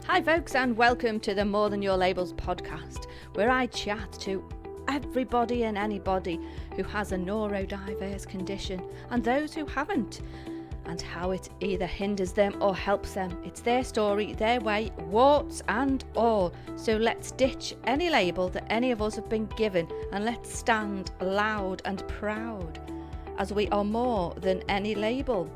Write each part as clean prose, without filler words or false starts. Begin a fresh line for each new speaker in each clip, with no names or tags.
Hi folks, and welcome to the More Than Your Labels podcast, where I chat to everybody and anybody who has a neurodiverse condition and those who haven't, and how it either hinders them or helps them. It's their story, their way, warts and all. So let's ditch any label that any of us have been given, and let's stand loud and proud as we are more than any label.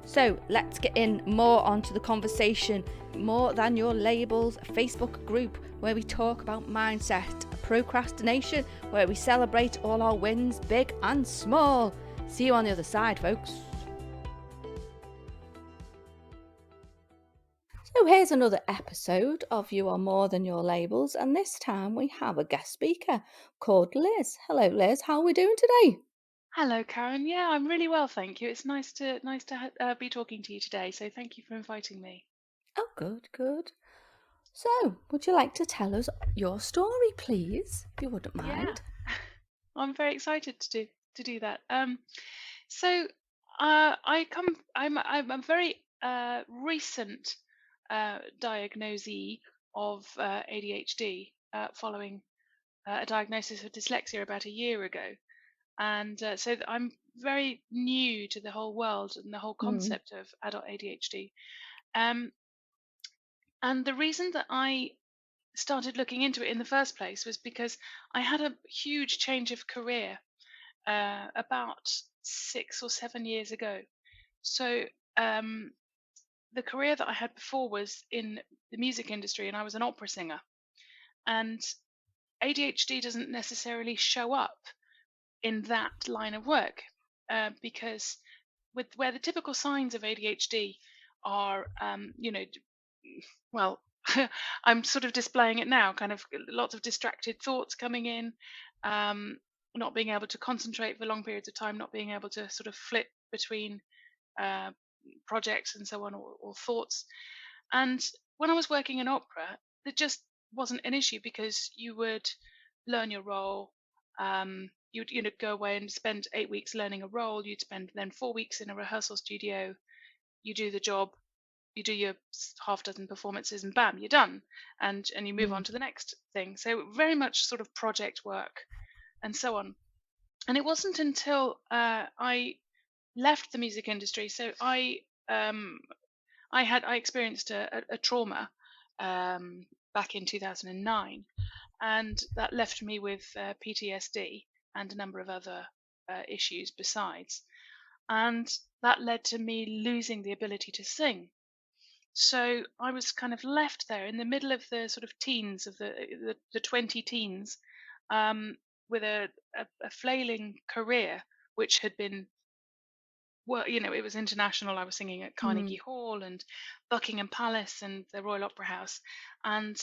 So let's get in more onto the conversation. More Than Your Labels Facebook group, where we talk about mindset, procrastination, where we celebrate all our wins, big and small. See you on the other side, folks. So here's another episode of You Are More Than Your Labels, and this time we have a guest speaker called Liz. Hello Liz, how are we doing today?
Hello, Karen. Yeah, I'm really well, thank you. It's nice to be talking to you today. So thank you for inviting me.
Oh, good. So, would you like to tell us your story, please, if you wouldn't
Yeah,
mind?
I'm very excited to do that. So I'm a very recent diagnosee of ADHD following a diagnosis of dyslexia about a year ago. And I'm very new to the whole world and the whole
Mm.
concept of adult ADHD. Um, and the reason that I started looking into it in the first place was because I had a huge change of career about 6 or 7 years ago. So um, the career that I had before was in the music industry, and I was an opera singer. And ADHD doesn't necessarily show up in that line of work because with where the typical signs of ADHD are, well, I'm sort of displaying it now, kind of lots of distracted thoughts coming in, um, not being able to concentrate for long periods of time, not being able to sort of flip between uh, projects and so on, or thoughts. And when I was working in opera, it just wasn't an issue because you would learn your role. You'd go away and spend 8 weeks learning a role. You'd spend then 4 weeks in a rehearsal studio. You do the job, you do your half dozen performances, and bam, you're done, and you move on
Mm.
to the next thing. So very much sort of project work and so on. And it wasn't until I left the music industry, so I experienced a trauma back in 2009, and that left me with PTSD and a number of other issues besides, and that led to me losing the ability to sing. So I was kind of left there in the middle of the sort of teens of the 20 teens, with a flailing career, which had been, well, it was international. I was singing at Carnegie
Mm.
Hall and Buckingham Palace and the Royal Opera House, and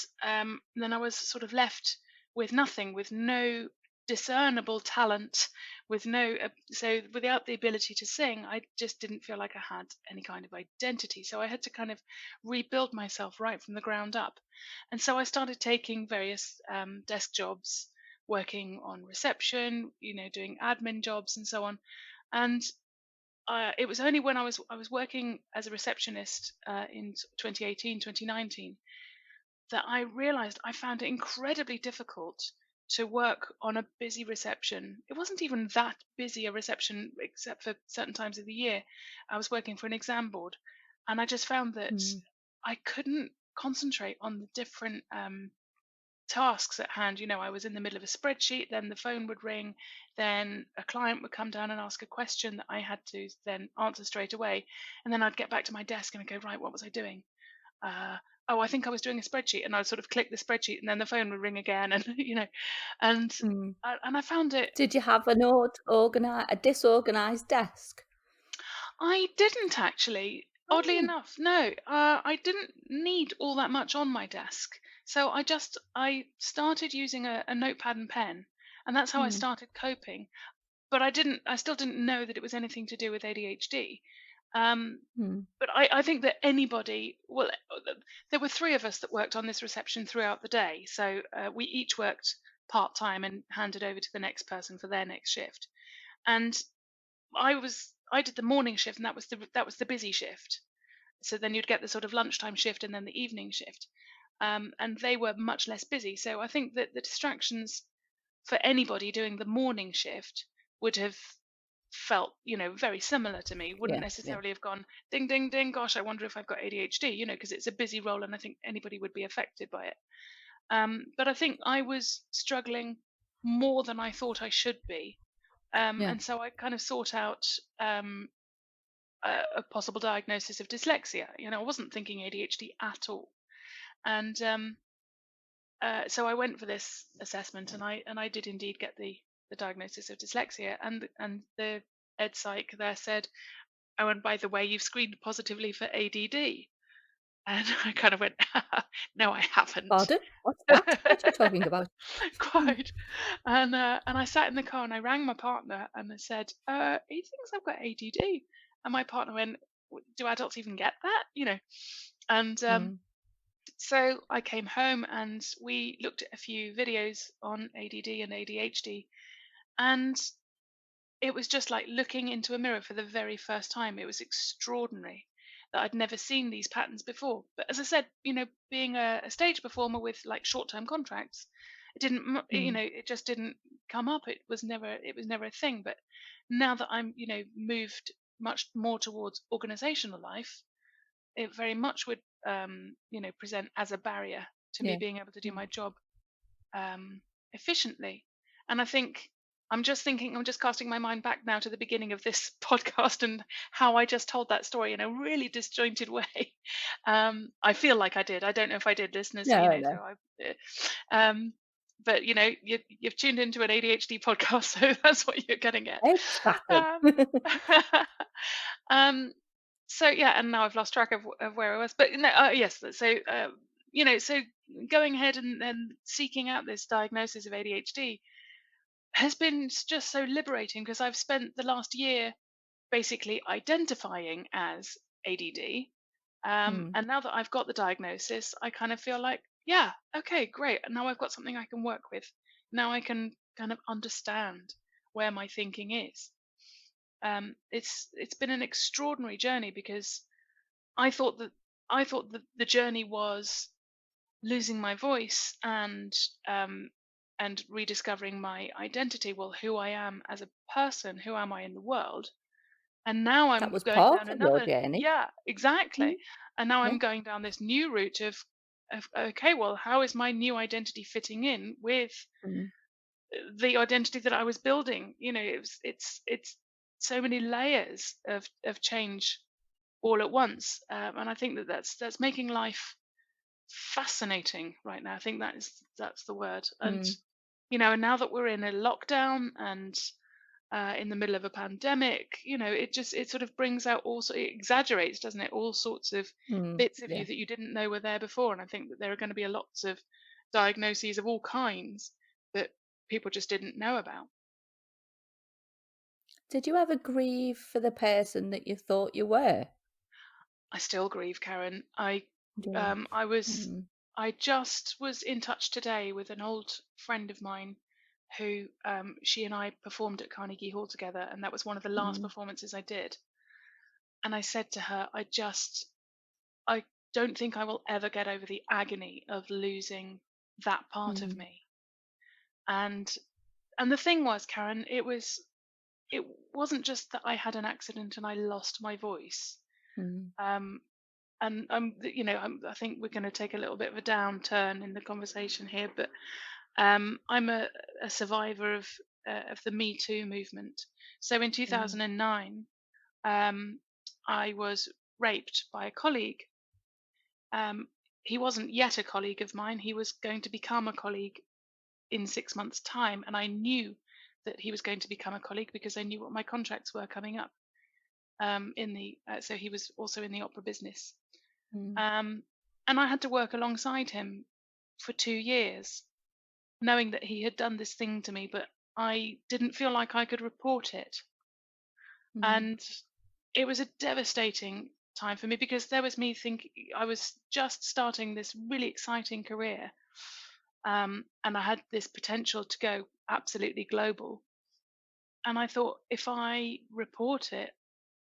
then I was sort of left with nothing, with no discernible talent, with no so without the ability to sing, I just didn't feel like I had any kind of identity. So I had to kind of rebuild myself right from the ground up, and so I started taking various desk jobs, working on reception, doing admin jobs and so on. And it was only when I was working as a receptionist in 2018, 2019, that I realized I found it incredibly difficult to work on a busy reception. It wasn't even that busy a reception, except for certain times of the year. I was working for an exam board, and I just found that
Mm.
I couldn't concentrate on the different tasks at hand. I was in the middle of a spreadsheet, then the phone would ring, then a client would come down and ask a question that I had to then answer straight away. And then I'd get back to my desk and I'd go, right, what was I doing? Oh, I think I was doing a spreadsheet, and I'd sort of click the spreadsheet, and then the phone would ring again, and and
Mm.
and I found it.
Did you have a disorganized desk?
I didn't actually. Oddly
Oh.
enough, no. I didn't need all that much on my desk, so I started using a notepad and pen, and that's how I
Mm.
started coping. But I still didn't know that it was anything to do with ADHD. Um,
Mm.
but I think that anybody, well, there were three of us that worked on this reception throughout the day, so we each worked part time and handed over to the next person for their next shift. And I did the morning shift, and that was the busy shift. So then you'd get the sort of lunchtime shift and then the evening shift. and they were much less busy. So I think that the distractions for anybody doing the morning shift would have felt, very similar to me. Wouldn't
Yeah, yeah,
necessarily have gone ding, ding, ding. Gosh, I wonder if I've got ADHD. Because it's a busy role, and I think anybody would be affected by it. But I think I was struggling more than I thought I should be,
yeah.
and so I kind of sought out a possible diagnosis of dyslexia. I wasn't thinking ADHD at all, and so I went for this assessment, and I did indeed get the diagnosis of dyslexia, and the ed psych there said, "Oh, and by the way, you've screened positively for ADD." And I kind of went, "No, I haven't."
Pardon? What's that? What are you talking about? Hmm.
Quite. And I sat in the car and I rang my partner and I said, "He thinks I've got ADD." And my partner went, "Do adults even get that?" And
Mm,
so I came home and we looked at a few videos on ADD and ADHD, and it was just like looking into a mirror for the very first time. It was extraordinary that I'd never seen these patterns before. But as I said, being a stage performer with like short-term contracts, it didn't,
mm,
it just didn't come up. It was never a thing. But now that I'm, moved much more towards organizational life, it very much would, present as a barrier to me
yeah.
being able to do
Mm.
my job efficiently. And I think I'm just casting my mind back now to the beginning of this podcast and how I just told that story in a really disjointed way. I feel like I did. I don't know if I did, listeners.
No,
So
no.
but you've tuned into an ADHD podcast, so that's what you're getting at.
Exactly.
Um, um, so yeah, and now I've lost track of where I was. But no, yes. So going ahead and seeking out this diagnosis of ADHD has been just so liberating because I've spent the last year basically identifying as ADD.
Mm,
And now that I've got the diagnosis, I kind of feel like, yeah, okay, great. And now I've got something I can work with. Now I can kind of understand where my thinking is. It's been an extraordinary journey because I thought that the journey was losing my voice and rediscovering my identity. Well, who I am as a person, who am I in the world? And now
that
I'm
was
going
part
down
of your
another,
journey.
yeah,
Mm,
exactly. And now
yeah.
I'm going down this new route of okay, well, how is my new identity fitting in with
Mm,
the identity that I was building? It's so many layers of change all at once, and I think that's making life fascinating right now. I think that's the word. And
mm,
and now that we're in a lockdown and in the middle of a pandemic, it sort of brings out it exaggerates, doesn't it? All sorts of
mm,
bits of you
yeah.
that you didn't know were there before. And I think that there are going to be lots of diagnoses of all kinds that people just didn't know about.
Did you ever grieve for the person that you thought you were?
I still grieve, Karen.
Yeah.
I was
Mm,
I just was in touch today with an old friend of mine who she and I performed at Carnegie Hall together, and that was one of the last
mm,
performances I did. And I said to her, I don't think I will ever get over the agony of losing that part of
mm,
me. And and the thing was, Karen, it wasn't just that I had an accident and I lost my voice.
mm,
Um, and I think we're going to take a little bit of a downturn in the conversation here, but I'm a survivor of the Me Too movement. So in
mm,
2009, um, I was raped by a colleague. Um, he wasn't yet a colleague of mine. He was going to become a colleague in 6 months' time, and I knew that he was going to become a colleague because I knew what my contracts were coming up. So he was also in the opera business,
mm,
um, and I had to work alongside him for 2 years, knowing that he had done this thing to me, but I didn't feel like I could report it.
mm,
And it was a devastating time for me because there was me thinking I was just starting this really exciting career, and I had this potential to go absolutely global. And I thought if I report it,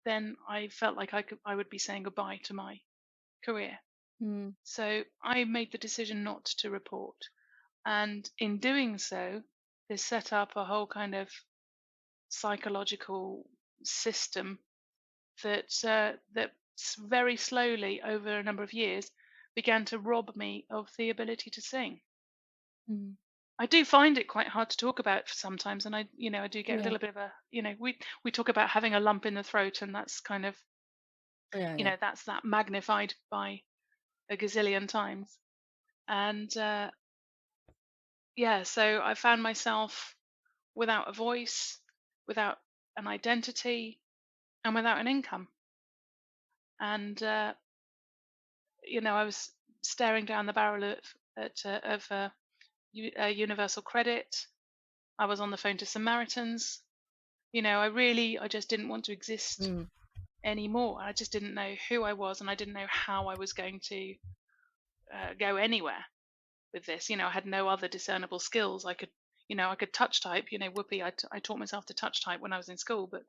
then I felt like I would be saying goodbye to my career.
Mm.
So I made the decision not to report. And in doing so, this set up a whole kind of psychological system that very slowly over a number of years began to rob me of the ability to sing.
Mm.
I do find it quite hard to talk about sometimes, and I do get a
Yeah.
little bit of a, we talk about having a lump in the throat, and that's kind of,
Yeah. Yeah.
that's that magnified by a gazillion times. And yeah, so I found myself without a voice, without an identity, and without an income. And I was staring down the barrel of universal credit. I was on the phone to Samaritans. I just didn't want to exist
Mm.
anymore. I just didn't know who I was, and I didn't know how I was going to go anywhere with this. I had no other discernible skills. I could touch type. Whoopee. I taught myself to touch type when I was in school, but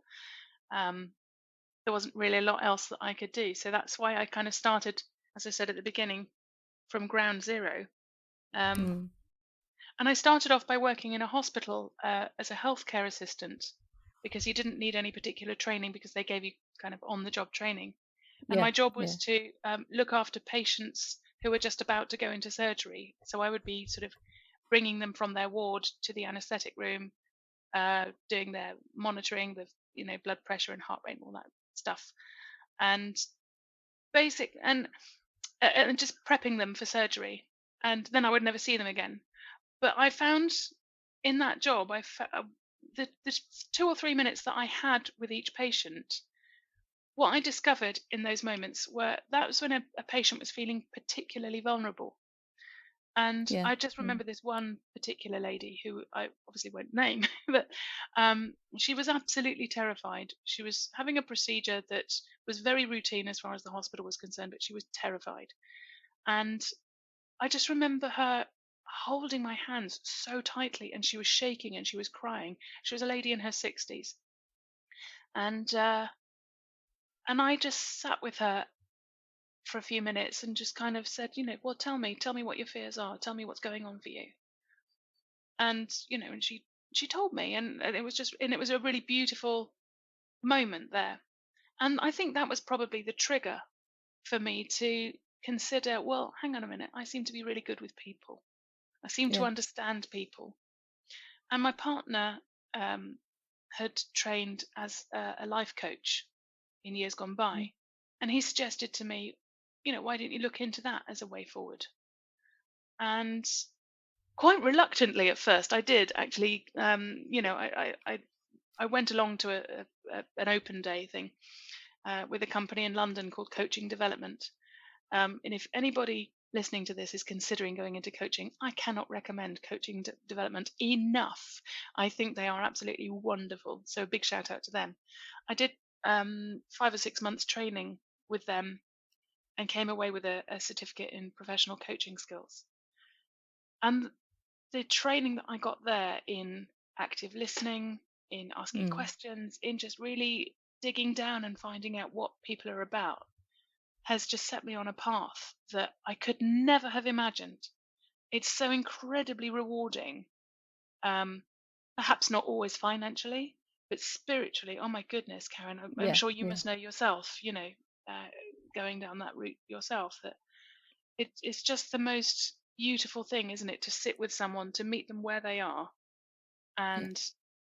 um, there wasn't really a lot else that I could do. So that's why I kind of started, as I said at the beginning, from ground zero. Um,
Mm.
and I started off by working in a hospital as a healthcare assistant because you didn't need any particular training because they gave you kind of on the job training. And
Yeah.
my job
Yeah.
was to look after patients who were just about to go into surgery. So I would be sort of bringing them from their ward to the anesthetic room, doing their monitoring, the blood pressure and heart rate and all that stuff, and basic and just prepping them for surgery. And then I would never see them again. But I found in that job, the 2 or 3 minutes that I had with each patient, what I discovered in those moments were that was when a patient was feeling particularly vulnerable. And
Yeah.
I just
Mm.
remember this one particular lady who I obviously won't name, but she was absolutely terrified. She was having a procedure that was very routine as far as the hospital was concerned, but she was terrified. And I just remember her holding my hands so tightly, and she was shaking and she was crying. She was a lady in her 60s. And I just sat with her for a few minutes and just kind of said, well, tell me what your fears are. Tell me what's going on for you. And she told me, and it was a really beautiful moment there. And I think that was probably the trigger for me to consider, well, hang on a minute, I seem to be really good with people. I seem to
Yeah.
understand people. And my partner um, had trained as a life coach in years gone
Mm.
by. And he suggested to me, why didn't you look into that as a way forward? And quite reluctantly at first, I did actually. I went along to an open day thing with a company in London called Coaching Development. And if anybody listening to this is considering going into coaching, I cannot recommend coaching development enough. I think they are absolutely wonderful. So a big shout out to them. I did 5 or 6 months training with them and came away with a certificate in professional coaching skills. And the training that I got there in active listening, in asking
Mm.
questions, in just really digging down and finding out what people are about has just set me on a path that I could never have imagined. It's so incredibly rewarding. Um, Perhaps not always financially, but spiritually. Oh my goodness, Karen, I'm
Yeah.
sure you
Yeah.
must know yourself. Uh, going down that route yourself. That it's just the most beautiful thing, isn't it, to sit with someone, to meet them where they are,
Yeah.
and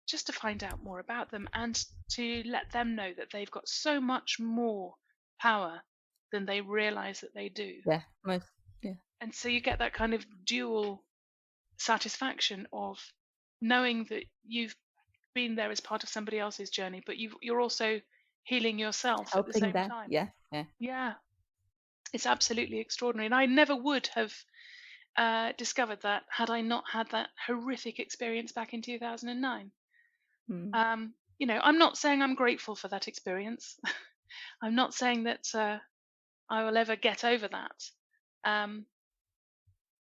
just to find out more about them and to let them know that they've got so much more power than they realize that they do.
Yeah. Most. Yeah.
And so you get that kind of dual satisfaction of knowing that you've been there as part of somebody else's journey, but you're also healing yourself at the
Helping
same
them.
time.
Yeah. Yeah.
Yeah, it's absolutely extraordinary. And I never would have discovered that had I not had that horrific experience back in 2009.
Mm.
I'm not saying I'm grateful for that experience. I'm not saying that I will ever get over that. Um,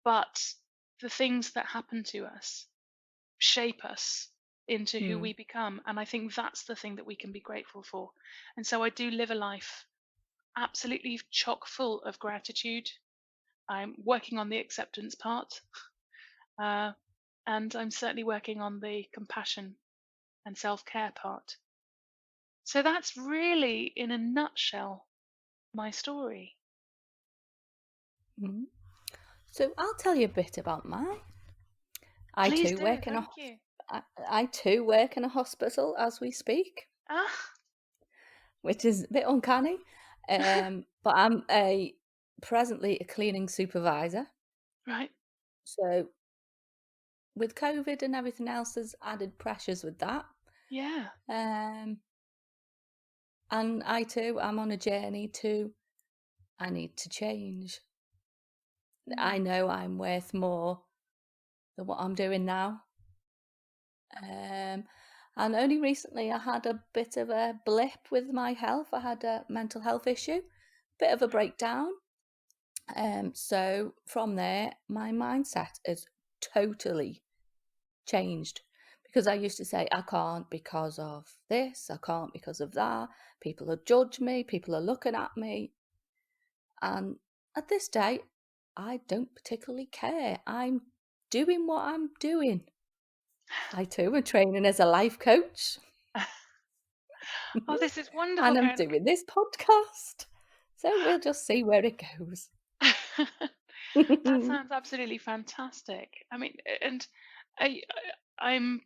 but the things that happen to us shape us into who
Mm.
we become. And I think that's the thing that we can be grateful for. And so I do live a life absolutely chock full of gratitude. I'm working on the acceptance part, uh, and I'm certainly working on the compassion and self care part. So that's really, in a nutshell, my story.
Mm. So I'll tell you a bit about mine. I
Please
too
do.
work in a
Thank you.
I too work in a hospital as we speak,
Ah,
which is a bit uncanny. But I'm presently a cleaning supervisor.
right.
So with COVID and everything else, there's added pressures with that.
Yeah.
Um, and I too am on a journey to I need to change. I
Mm.
know I'm worth more than what I'm doing now. Um, and only recently I had a bit of a blip with my health. I had a mental health issue, bit of a breakdown. So from there, my mindset is totally changed because I used to say, I can't because of this, I can't because of that. People will judge me, people are looking at me. And at this day, I don't particularly care. I'm doing what I'm doing. I too am training as a life coach.
Oh, this is wonderful,
And I'm
Karen.
doing this podcast. So we'll just see where it goes.
That sounds absolutely fantastic. I mean, and I, I'm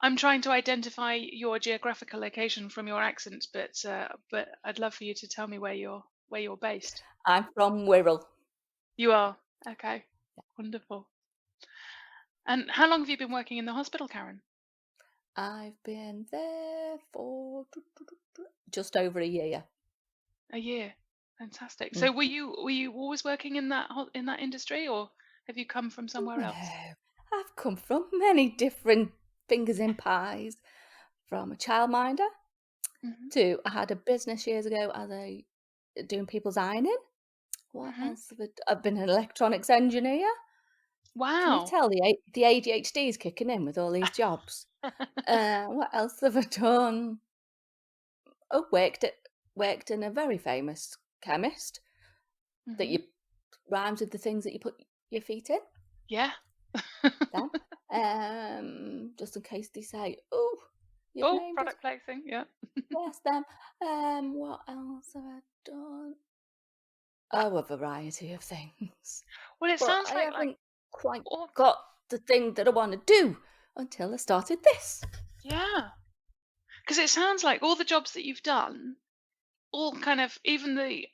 I'm trying to identify your geographical location from your accent, but I'd love for you to tell me where you're based.
I'm from Wirral.
You are okay. Wonderful. And how long have you been working in the hospital, Karen?
I've been there for just over a year.
A year. Fantastic.
Mm.
So were you always working in in that industry, or have you come from somewhere
No,
else?
I've come from many different fingers in pies. From a childminder
Hmm.
to I had a business years ago as doing people's ironing. What
Hmm.
else I've been an electronics engineer. Can you
Wow.
tell the ADHD is kicking in with all these jobs? What else have I done? Oh, worked in a very famous chemist that
Hmm.
you rhymes with the things that you put your feet in.
Yeah.
Them, just in case they say, "Oh, you've
Oh,
named it."
product placing. Yeah.
Yes, them. What else have I done? Oh, a variety of things,
Well, it
but
sounds
I
like
haven't quite
all.
got the thing that I want to do until I started this.
Yeah, because it sounds like all the jobs that you've done, all kind of, even the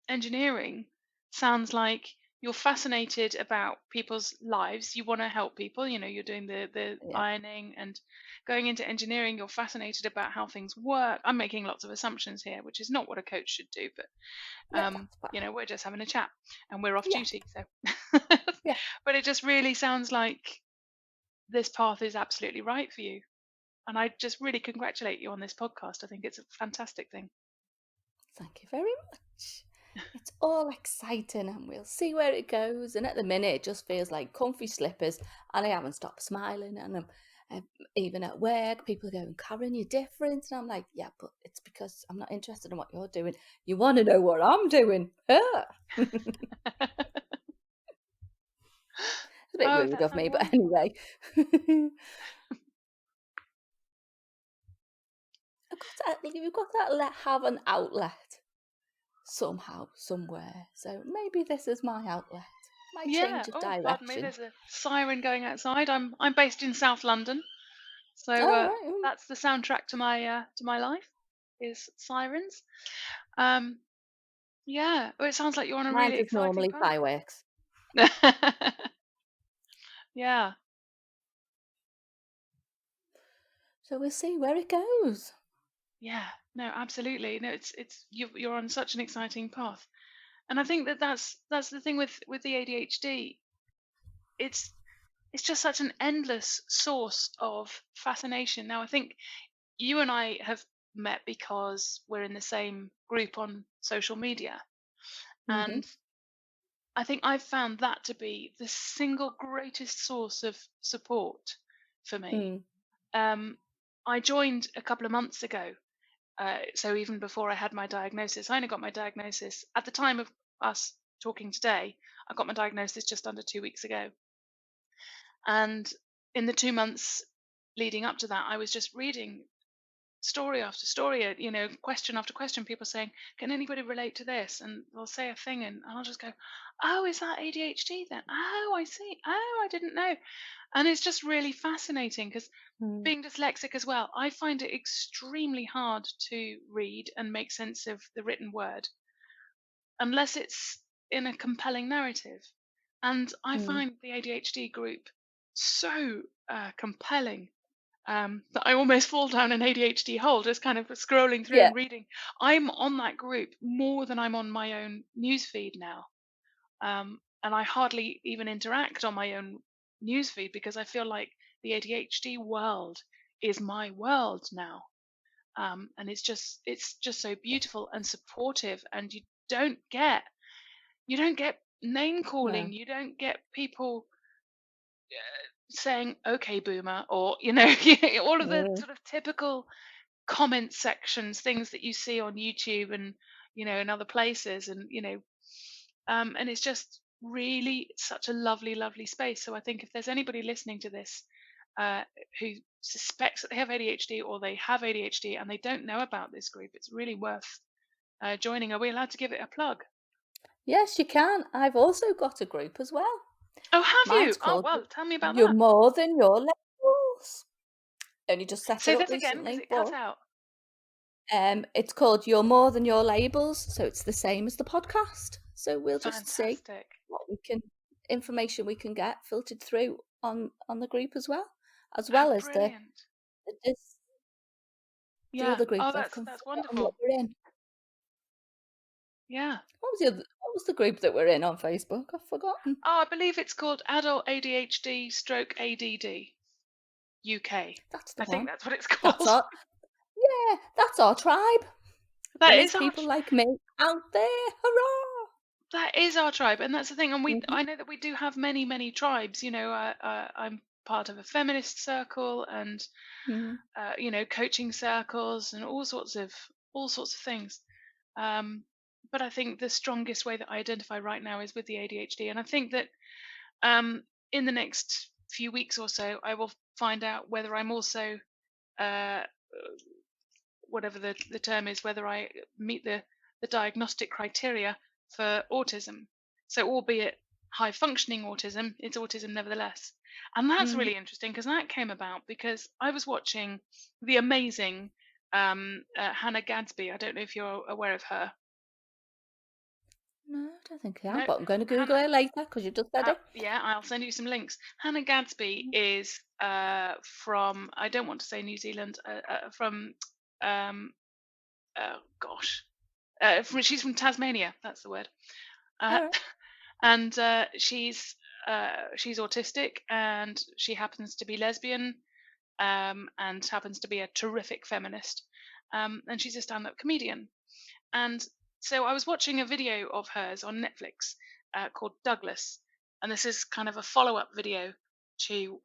engineering, sounds like you're fascinated about people's lives. You want to help people. You know, you're doing the
Yeah,
ironing and going into engineering. You're fascinated about how things work. I'm making lots of assumptions here, which is not what a coach should do. But
no, that's
you
fine.
know, we're just having a chat and we're off
Yeah,
duty. So,
yeah.
but it just really sounds like this path is absolutely right for you. And I just really congratulate you on this podcast. I think it's a fantastic thing.
Thank you very much. It's all exciting, and we'll see where it goes. And at the minute, it just feels like comfy slippers, and I haven't stopped smiling. And even at work, people are going, "Karen, you're different," and I'm like, "Yeah, but it's because I'm not interested in what you're doing. You want to know what I'm doing?" Huh? It's a bit
Oh,
rude
that
of
sounds
me, but
wonderful.
anyway. You've got to have an outlet somehow, somewhere. So maybe this is my outlet, my
Yeah.
change of
Oh, pardon me.
direction.
There's a siren going outside. I'm based in South London, so
Oh, right.
that's the soundtrack to my life is sirens. Um, yeah. Well, it sounds like you're on a
Mine
really
is
exciting
normally
path.
fireworks.
Yeah.
So we'll see where it goes.
Yeah. No, absolutely. No, it's you're on such an exciting path, and I think that that's the thing with the ADHD. It's it's just such an endless source of fascination. Now, I think you and I have met because we're in the same group on social media.
Mm-hmm.
And I think I've found that to be the single greatest source of support for me.
Mm.
Um, I joined a couple of months ago So even before I had my diagnosis, I only got my diagnosis at the time of us talking today. I got my diagnosis just under 2 weeks ago, and in the 2 months leading up to that, I was just reading story after story, question after question, people saying, "Can anybody relate to this?" And they'll say a thing, and I'll just go, "Oh, is that ADHD then? Oh, I see. Oh, I didn't know." And it's just really fascinating because
Mm.
being dyslexic as well, I find it extremely hard to read and make sense of the written word unless it's in a compelling narrative. And I
Mm.
find the ADHD group so compelling that I almost fall down an ADHD hole just kind of scrolling through
Yeah.
and reading. I'm on that group more than I'm on my own newsfeed now. And I hardly even interact on my own newsfeed because I feel like the ADHD world is my world now. And it's just so beautiful and supportive, and you don't get name calling,
No.
you don't get people saying okay boomer, or all of the
Mm.
sort of typical comment sections, things that you see on YouTube and in other places, and it's just really such a lovely, lovely space. So I think if there's anybody listening to this uh, who suspects that they have ADHD or they have ADHD and they don't know about this group, it's really worth joining. Are we allowed to give it a plug?
Yes, you can. I've also got a group as well.
Oh, have you?
Mine's
Oh,
called
well, tell me about
You're
that.
More Than Your Labels. Only just set it
Say
up
that again because
recently,
it cut
but
out.
it's called You're More Than Your Labels, so it's the same as the podcast. So we'll just see
Fantastic.
what information we can get filtered through on the group as
Oh,
well as
brilliant.
the dis- the
Yeah.
other group
Oh,
that I've
that's
forgotten what
wonderful.
we're in.
Yeah.
What was the group that we're in on Facebook? I've forgotten.
Oh, I believe it's called Adult ADHD Stroke ADD UK.
That's the
I think
one.
that's what it's
That's
called.
our that's our tribe.
That
There's
is our
people like me out there. Hurrah!
that is our tribe, and that's the thing. And
Mhm.
I know that we do have many, many tribes. I'm part of a feminist circle, and
Mhm.
coaching circles, and all sorts of things. Um, but I think the strongest way that I identify right now is with the ADHD, and I think that um, in the next few weeks or so, I will find out whether I'm also uh, whatever the term is, whether I meet the diagnostic criteria for autism. So, albeit high functioning autism, it's autism nevertheless. And that's
Mhm.
really interesting because that came about because I was watching the amazing Hannah Gadsby. I don't know if you're aware of her.
No, I don't think I am,
No,
but I'm going to Google
Hannah.
it later because you just said it.
Yeah, I'll send you some links. Hannah Gadsby is from, I don't want to say New Zealand, from um, oh gosh, she's from Tasmania. That's the word. Uh,
All right.
and she's autistic, and she happens to be lesbian, and happens to be a terrific feminist. And she's a stand-up comedian. And so I was watching a video of hers on Netflix called Douglas, and this is kind of a follow-up video to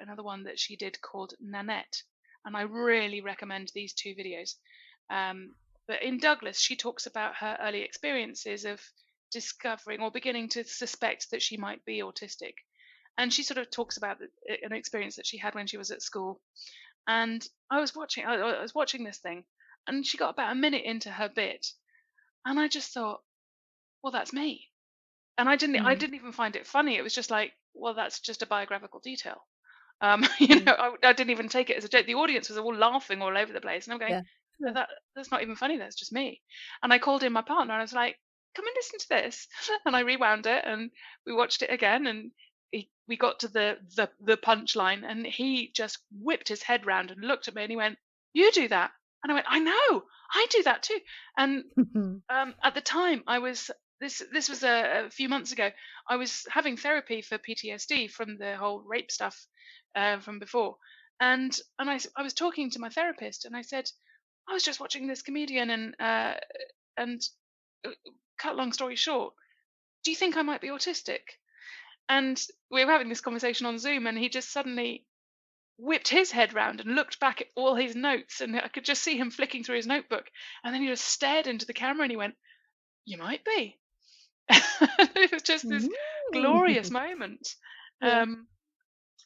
another one that she did called Nanette. And I really recommend these two videos. Um, but in Douglas, she talks about her early experiences of discovering or beginning to suspect that she might be autistic. And she sort of talks about an experience that she had when she was at school. And I was watching this thing, and she got about a minute into her bit, and I just thought, well, that's me. And I
Mm.
didn't even find it funny. It was just like, well, that's just a biographical detail.
Mm.
I didn't even take it as a joke. The audience was all laughing all over the place, and I'm going,
Yeah.
no,
Sure.
that's not even funny. That's just me. And I called in my partner, and I was like, come and listen to this. And I rewound it, and we watched it again, and we got to the punchline, and he just whipped his head round and looked at me, and he went, "You do that?" And I went, "I know, I do that too." And at the time, I was this was a few months ago. I was having therapy for PTSD from the whole rape stuff from before, and I was talking to my therapist, and I said I was just watching this comedian, and uh, cut long story short, do you think I might be autistic? And we were having this conversation on Zoom, and he just suddenly whipped his head round and looked back at all his notes, and I could just see him flicking through his notebook. And then he just stared into the camera and he went, "You might be." It was just this
Mm.
glorious moment,
Yeah.
um,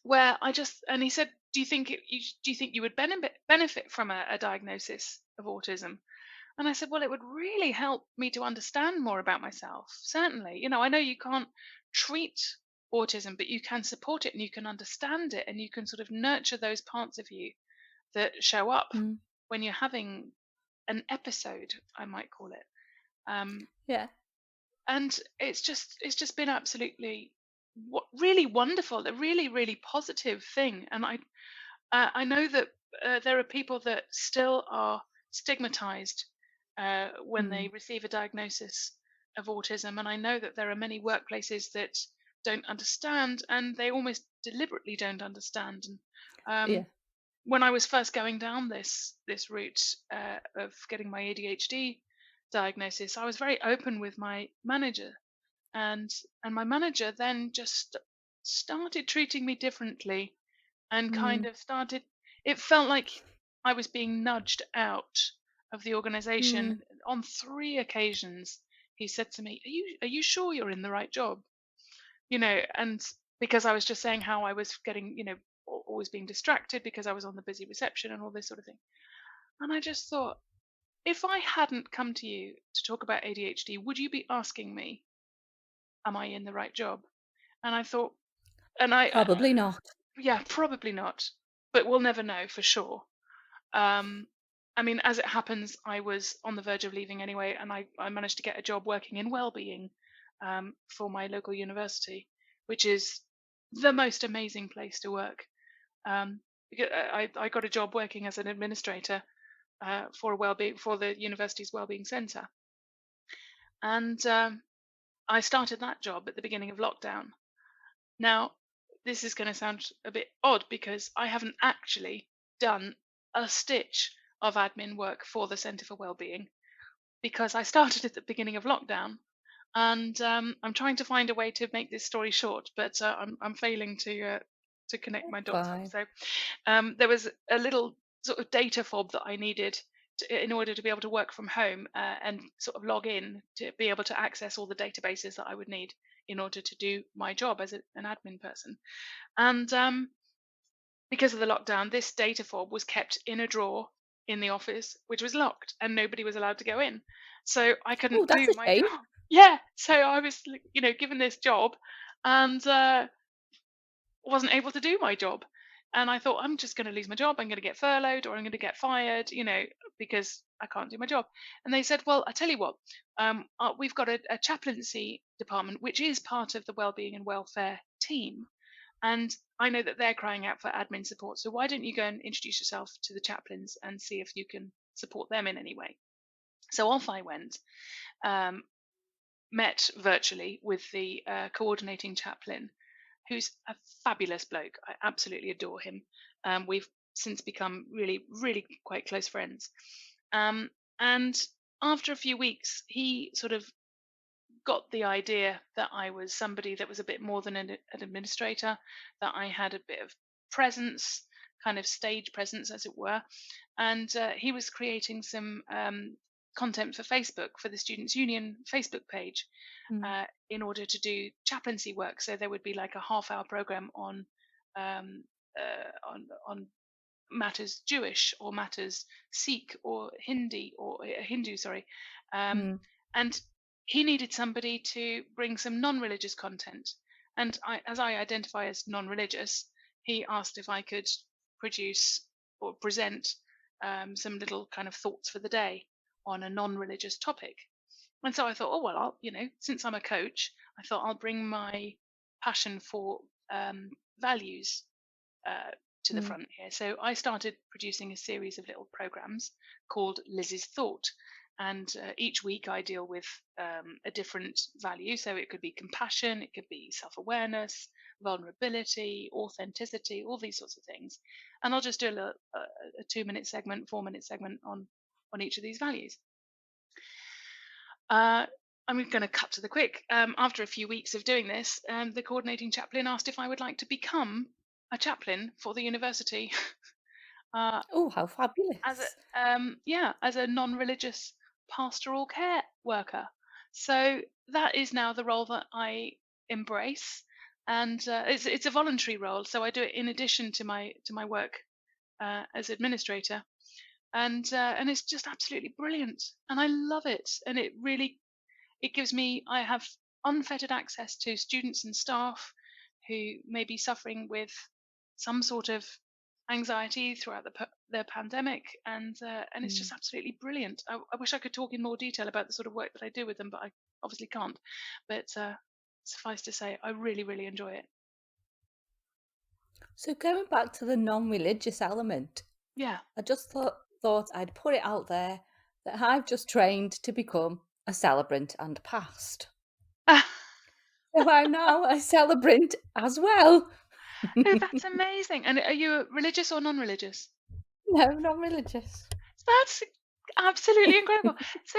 where I just and he said, do you think you would benefit from a diagnosis of autism?" And I said, "Well, it would really help me to understand more about myself. Certainly, I know you can't treat autism, but you can support it and you can understand it and you can sort of nurture those parts of you that show up
Mm.
when you're having an episode, I might call it." Um,
Yeah.
and it's just been absolutely really wonderful, a really really positive thing. And I know that there are people that still are stigmatized when they
Mm.
receive a diagnosis of autism, and I know that there are many workplaces that don't understand, and they almost deliberately don't understand. And
Yeah.
when I was first going down this route of getting my ADHD diagnosis, I was very open with my manager, and my manager then just started treating me differently, and kind
Mm.
of started. It felt like I was being nudged out of the
Mm.
organization. On 3 occasions, he said to me, "Are you sure you're in the right job?" And because I was just saying how I was getting, always being distracted because I was on the busy reception and all this sort of thing. And I just thought, if I hadn't come to you to talk about ADHD, would you be asking me, "Am I in the right job?" And I thought, and
Probably not.
yeah, probably not, but we'll never know for sure. Um, I mean, as it happens, I was on the verge of leaving anyway, and I managed to get a job working in well-being for my local university, which is the most amazing place to work. I got a job working as an administrator for the university's well-being centre, and I started that job at the beginning of lockdown. Now, this is going to sound a bit odd because I haven't actually done a stitch of admin work for the Centre for Wellbeing because I started at the beginning of lockdown, and I'm trying to find a way to make this story short, but I'm failing to connect my dots up.
Fine.
So there was a little sort of data fob that I needed in order to be able to work from home and sort of log in to be able to access all the databases that I would need in order to do my job as an admin person. And because of the lockdown, this data fob was kept in a drawer in the office, which was locked, and nobody was allowed to go in. So I
Oh,
couldn't
that's
do
a
my
shame.
job. Yeah, so I was, given this job, and wasn't able to do my job. And I thought, I'm just going to lose my job. I'm going to get furloughed or I'm going to get fired, because I can't do my job. And they said, well, I tell you what, we've got a chaplaincy department, which is part of the wellbeing and welfare team. And I know that they're crying out for admin support. So why don't you go and introduce yourself to the chaplains and see if you can support them in any way? So off I went, um, met virtually with the coordinating chaplain, who's a fabulous bloke. I absolutely adore him. We've since become really, really quite close friends. Um, and after a few weeks, he sort of got the idea that I was somebody that was a bit more than an administrator, that I had a bit of presence, kind of stage presence, as it were. And he was creating some content for Facebook, for the Students' Union Facebook page,
Mm.
in order to do chaplaincy work. So there would be like a half-hour program um, on matters Jewish or matters Sikh or Hindi or Hindu, sorry, um,
Mm.
and he needed somebody to bring some non-religious content. And as I identify as non-religious, he asked if I could produce or present some little kind of thoughts for the day on a non-religious topic. And so I thought, oh well, since I'm a coach, I thought I'll bring my passion for values uh, to the
Mm.
front here. So I started producing a series of little programs called Liz's Thought. And each week I deal with a different value. So it could be compassion, it could be self awareness, vulnerability, authenticity, all these sorts of things. And I'll just do a 2 minute segment, 4 minute segment on each of these values. Uh, I'm going to cut to the quick. After a few weeks of doing this, the coordinating chaplain asked if I would like to become a chaplain for the university. uh,
Oh, how
as
fabulous.
a as a non-religious pastoral care worker. So that is now the role that I embrace, and it's a voluntary role. So I do it in addition to my work as administrator, and it's just absolutely brilliant, and I love it, and it gives me I have unfettered access to students and staff who may be suffering with some sort of anxiety throughout the pandemic, and it's
Mm.
just absolutely brilliant. I wish I could talk in more detail about the sort of work that I do with them, but I obviously can't. But suffice to say, I really enjoy it.
So going back to the non-religious element,
Yeah.
I just thought I'd put it out there that I've just trained to become a celebrant and passed. So I'm now a celebrant as well.
Oh, that's amazing. And are you religious or non-religious?
No, non-religious.
That's absolutely incredible. So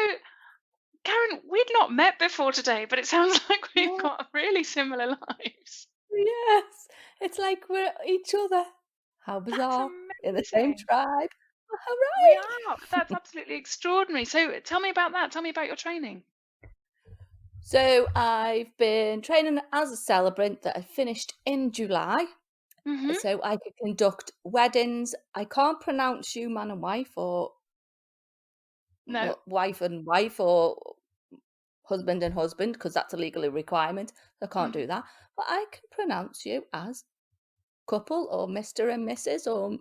Karen, we'd not met before today, but it sounds like we've
No,
got really similar lives.
yes, it's like we're each other. How
That's
bizarre. In the same
amazing.
tribe.
We
Hooray!
are. That's absolutely extraordinary. So tell me about that. Tell me about your training.
So I've been training as a celebrant that I finished in July.
Hmm.
So I could conduct weddings. I can't pronounce you man and wife or
No.
wife or husband and husband because that's a legal requirement. I can't
Hmm.
do that. But I can pronounce you as couple or Mr. and Mrs. or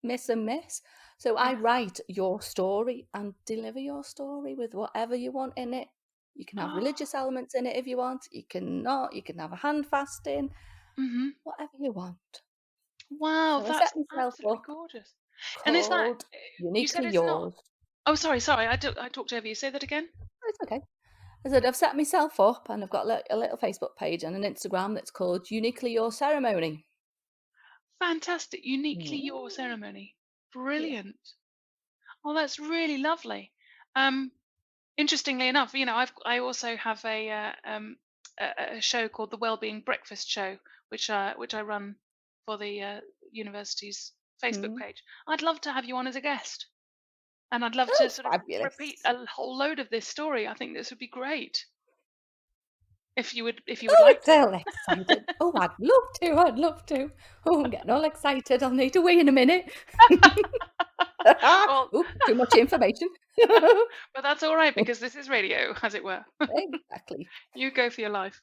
Miss and Miss. So I
Yeah.
write your story and deliver your story with whatever you want in it. You can have
Oh.
religious elements in it if you want. You can not. You can have a hand fasting,
Hmm.
whatever you want.
Wow,
So I
that's
set myself
absolutely
up
gorgeous. And is that
called
you said
Uniquely
it's not?
Yours.
Oh, sorry. I talked over you. Say that again.
It's okay. I said I've set myself up and I've got a little Facebook page and an Instagram that's called Uniquely Your Ceremony.
Fantastic. Uniquely your
Mm,
ceremony.
yeah.
Brilliant. Oh, that's really lovely. Um, Interestingly enough, I also have a show called the Wellbeing Breakfast Show, which I run for the university's Facebook
Mm.
page. I'd love to have you on as a guest, and I'd love to
Oh,
sort of repeat
fabulous.
a whole load of this story. I think this would be great if you would
Oh,
like
it's
to.
all excited. Oh, I'd love to. I'd love to. Oh, I'm getting all excited. I'll need to wee in a minute.
Well,
Oop, too much information.
but that's all right because this is radio, as it were.
Exactly.
You go for your life.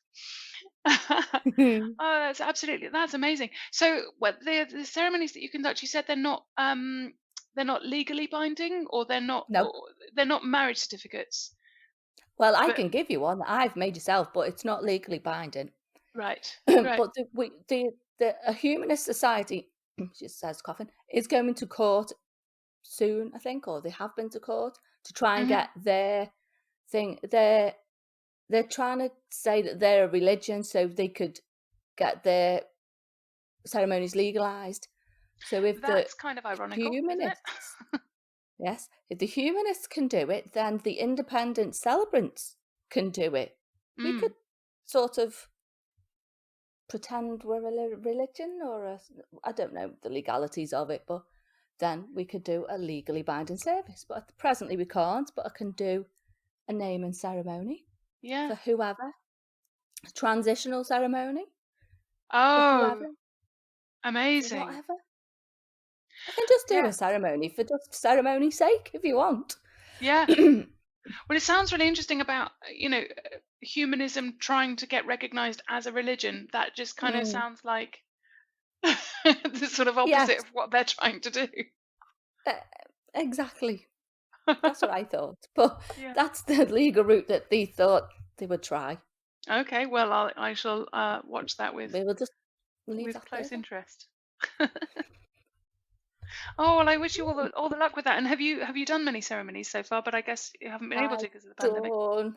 Oh, that's amazing. So, what the ceremonies that you conduct, you said they're not legally binding, or
No.
they're not marriage certificates.
Well, I
But
can give you one that I've made yourself, but it's not legally binding.
right, right.
But a humanist society, she says coughing, is going to court soon, I think, or they have been to court to try and
Hmm.
get their thing. They're trying to say that they're a religion so they could get their ceremonies legalized. So if the
That's kind of ironical, isn't it?
humanists, yes, if the humanists can do it, then the independent celebrants can do it. We could
Mm,
sort of pretend we're a religion or I don't know the legalities of it, but then we could do a legally binding service. But presently we can't, but I can do a name and ceremony
yeah.
for whoever, a transitional ceremony for
Oh,
whoever, for
amazing.
whatever. I can just do
Yeah,
a ceremony for just ceremony's sake if you want.
yeah. Well, it sounds really interesting about humanism trying to get recognized as a religion. That just kind of
Mm,
sounds like the sort of opposite
yes,
of what they're trying to do.
uh, exactly. That's what I thought. But
Yeah.
that's the legal route that they thought they would try.
Okay. Well, I shall watch that
We will just leave
with
that there
close
then.
interest. Oh well, I wish you all the luck with that. And have you done many ceremonies so far? But I guess you haven't been able to
I've
because of the pandemic.
done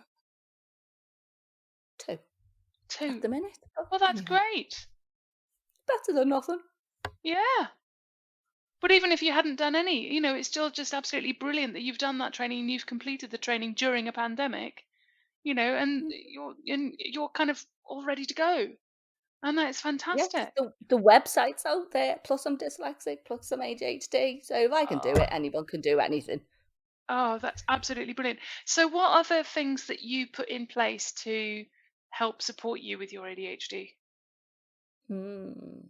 two at
Two.
the minute. Oh,
Well, that's
anyway,
great.
better than nothing.
Yeah. But even if you hadn't done any, it's still just absolutely brilliant that you've done that training and you've completed the training during a pandemic, and
Mm,
you're kind of all ready to go. Oh, no, it's
Yeah, 'cause
fantastic.
the website's out there, plus I'm dyslexic, plus I'm ADHD, so if I can do it,
Oh,
anyone can do anything.
oh, that's absolutely brilliant. So, what other things that you put in place to help support you with your ADHD?
Hmm,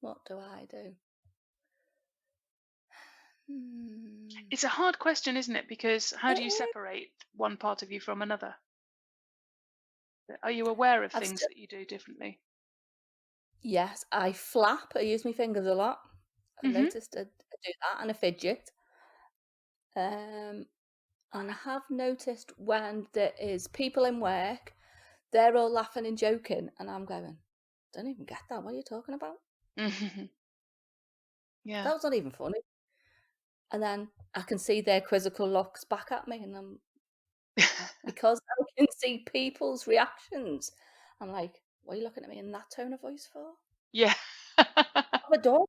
what do I do? Hmm.
It's a hard question, isn't it? Because how do you
It
separate one part of you from another? Are you aware of
I've
things
still
that you do differently?
Yes, I flap, I use my fingers a lot. I've
Mhm.
noticed I do that, and I fidget. Um, and I have noticed when there is people in work, they're all laughing and joking, and I'm going, "Don't even get that, what are you talking about?
Mhm. Yeah.
That was not even funny." And then I can see their quizzical looks back at me, and because I can see people's reactions, I'm like, "What are you looking at me in that tone of voice for?"
Yeah.
I'm a dog.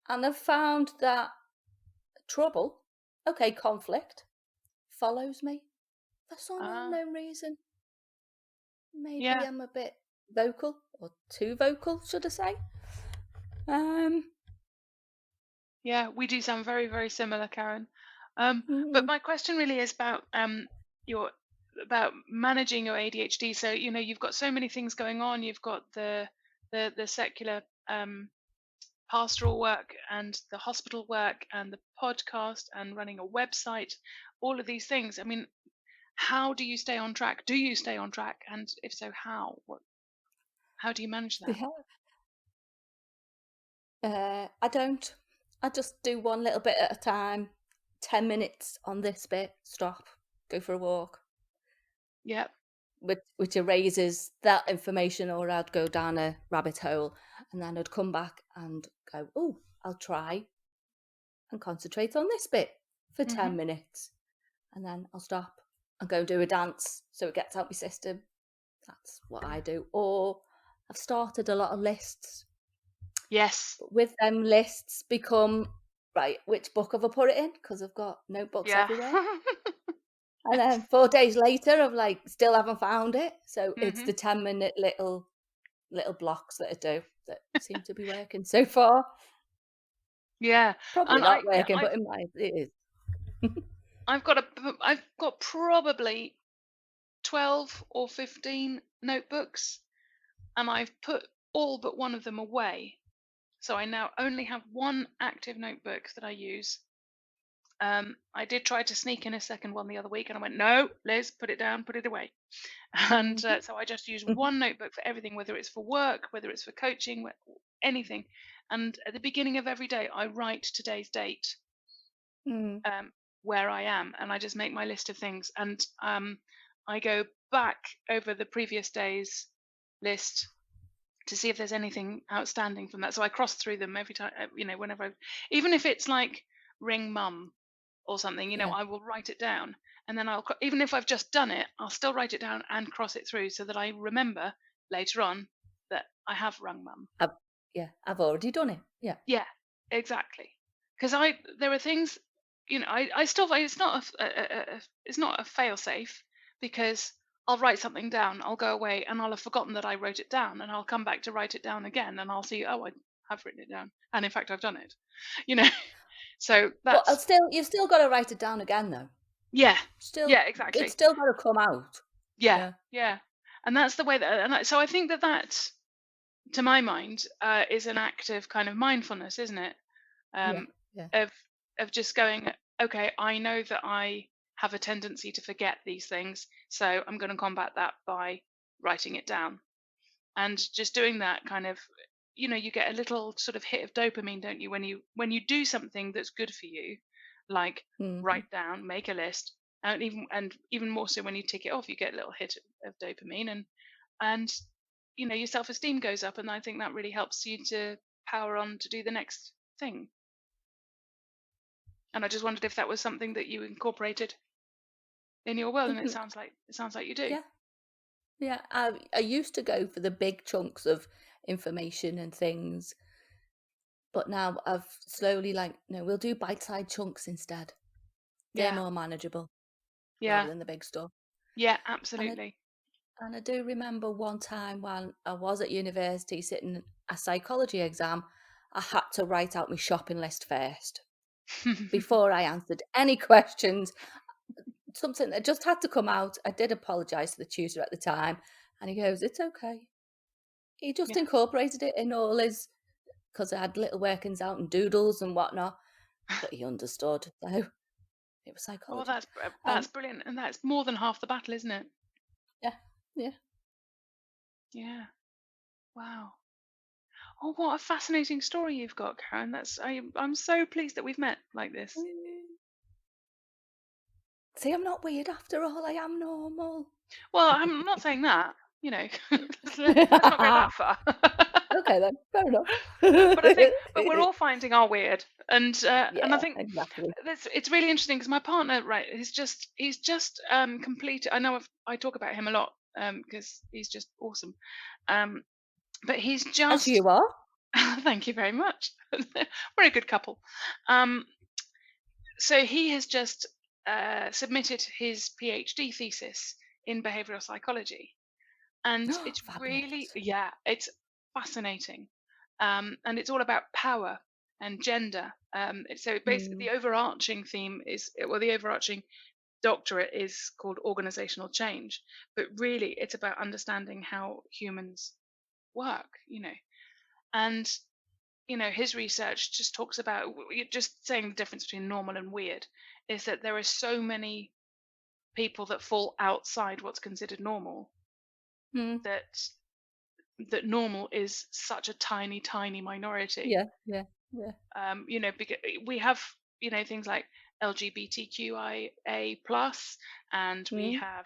And I've found that trouble, okay, conflict, follows me for some
Ah,
unknown reason. Maybe
yeah.
I'm a bit vocal, or too vocal, should I say? Um,
Yeah, we do sound very, very similar, Karen. But
mm,
my question really is about your about managing your ADHD. So, you've got so many things going on. You've got the secular pastoral work and the hospital work and the podcast and running a website, all of these things. I mean, how do you stay on track? Do you stay on track? And if so, how? How do you manage that?
yeah, I don't. I just do one little bit at a time. 10 minutes on this bit, stop, go for a walk,
Yeah.
which erases that information, or I'd go down a rabbit hole, and then I'd come back and go, oh, I'll try and concentrate on this bit for
Hmm.
10 minutes. And then I'll stop and go do a dance so it gets out my system. That's what I do. Or I've started a lot of lists,
Yes.
but with them lists become, right, which book have I put it in? Because I've got notebooks
Yeah.
everywhere. And then 4 days later, I've like still haven't found it. So it's
Hmm.
the 10-minute little blocks that I do that seem to be working so far.
Yeah.
Probably
And
not
yeah,
working, but in my it is.
I've got probably 12 or 15 notebooks, and I've put all but one of them away. So I now only have one active notebook that I use. I did try to sneak in a second one the other week, and I went, "No, Liz, put it down, put it away." And
Mhm.
so I just use one notebook for everything, whether it's for work, whether it's for coaching, anything. And at the beginning of every day, I write today's date,
Mm.
um, where I am, and I just make my list of things. And I go back over the previous day's list to see if there's anything outstanding from that. So I cross through them every time, whenever even if it's like ring mum or something,
Yeah.
I will write it down. And then even if I've just done it, I'll still write it down and cross it through so that I remember later on that I have rung mum.
I've yeah, I've already done it. Yeah.
Yeah, exactly. Because there are things, I still, it's not it's not a fail safe, because I'll write something down, I'll go away, and I'll have forgotten that I wrote it down, and I'll come back to write it down again, and I'll see, oh, I have written it down, and in fact, I've done it, you know. So
But I'll
that's
still you've still gotta write it down again though.
yeah,
Still
yeah,
it's
exactly,
still gotta come out.
yeah,
Yeah.
yeah, and that's the way that, so I think that to my mind, is an act of kind of mindfulness, isn't it?
Yeah.
um,
Yeah.
of just going, okay, I know that I have a tendency to forget these things, so I'm going to combat that by writing it down. And just doing that kind of, you get a little sort of hit of dopamine, don't you, when you do something that's good for you, like
Mhm.
write down, make a list, and even more so when you tick it off, you get a little hit of dopamine, and your self-esteem goes up, and I think that really helps you to power on to do the next thing. And I just wondered if that was something that you incorporated in your world, and
Mhm.
it sounds like you do.
Yeah. Yeah. I used to go for the big chunks of information and things, but now I've slowly like, no, we'll do bite-sized chunks instead. They're
Yeah.
more manageable rather
Yeah.
than the big stuff.
Yeah,
And
absolutely.
And I do remember one time when I was at university sitting a psychology exam, I had to write out my shopping list first before I answered any questions. Something that just had to come out. I did apologise to the tutor at the time, and he goes, "It's okay." He just
Yeah.
incorporated it in all his, because I had little workings out and doodles and whatnot, but he understood. So it was
Oh,
psychology.
that's brilliant, and that's more than half the battle, isn't it?
Yeah, yeah.
Yeah. Wow. Oh, what a fascinating story you've got, Karen. I'm so pleased that we've met like this.
See, I'm not weird after all. I am normal.
Well, I'm not saying that, you know. Let's not go that far.
Okay then, fair enough.
But we're all finding our weird, and I
Yeah,
think
exactly.
it's really interesting because my partner, right, he's just completed. I know I talk about him a lot because he's just awesome, um, but he's
As
just
you are.
thank you very much. We're a good couple. Um, so he has just submitted his PhD thesis in behavioral psychology, and it's really,
Fabulous.
yeah, it's fascinating, and it's all about power and gender. So basically
Mm,
the overarching theme is, well, the overarching doctorate is called organizational change, but really it's about understanding how humans work, and his research just talks about, just saying the difference between normal and weird is that there are so many people that fall outside what's considered normal,
mm,
that normal is such a tiny, tiny minority.
yeah, yeah, yeah.
Because we have, things like LGBTQIA plus, and we
Mm,
have,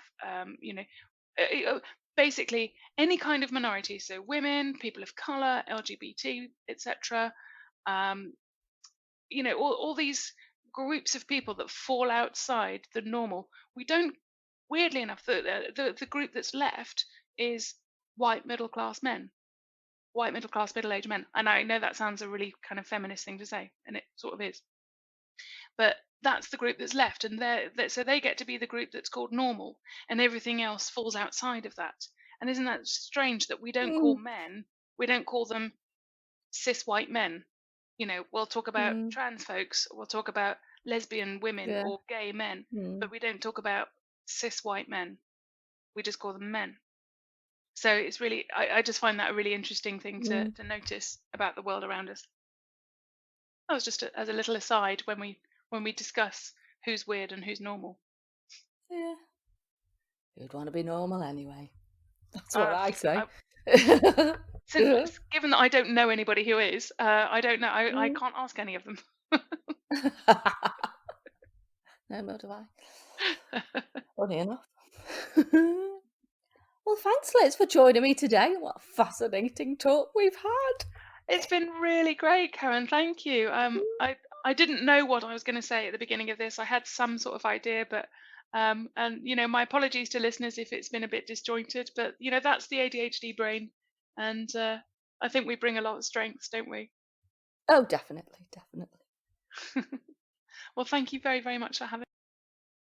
basically any kind of minority. So women, people of color, LGBT, etc. Um, all these groups of people that fall outside the normal. We don't, weirdly enough, the group that's left is white middle class men, white middle class middle aged men. And I know that sounds a really kind of feminist thing to say, and it sort of is, but that's the group that's left, and so they get to be the group that's called normal, and everything else falls outside of that. And isn't that strange that
mm,
we don't call them cis white men? We'll talk about
mm,
trans folks, we'll talk about lesbian women
yeah,
or gay men,
mm,
but we don't talk about cis white men. We just call them men. So it's really, I just find that a really interesting thing to
mm,
notice about the world around us. That was just as a little aside when we discuss who's weird and who's normal.
yeah. Who'd want to be normal anyway? That's what
Uh,
I
I,
say.
given that I don't know anybody who is, I don't know. I
Mm.
can't ask any of them.
No, nor do I. Funny enough. Well, thanks, Liz, for joining me today. What a fascinating talk we've had.
It's been really great, Karen. Thank you. I didn't know what I was going to say at the beginning of this. I had some sort of idea, but and my apologies to listeners if it's been a bit disjointed. But that's the ADHD brain, and I think we bring a lot of strengths, don't we?
Oh, definitely, definitely.
Well, thank you very, very much for having.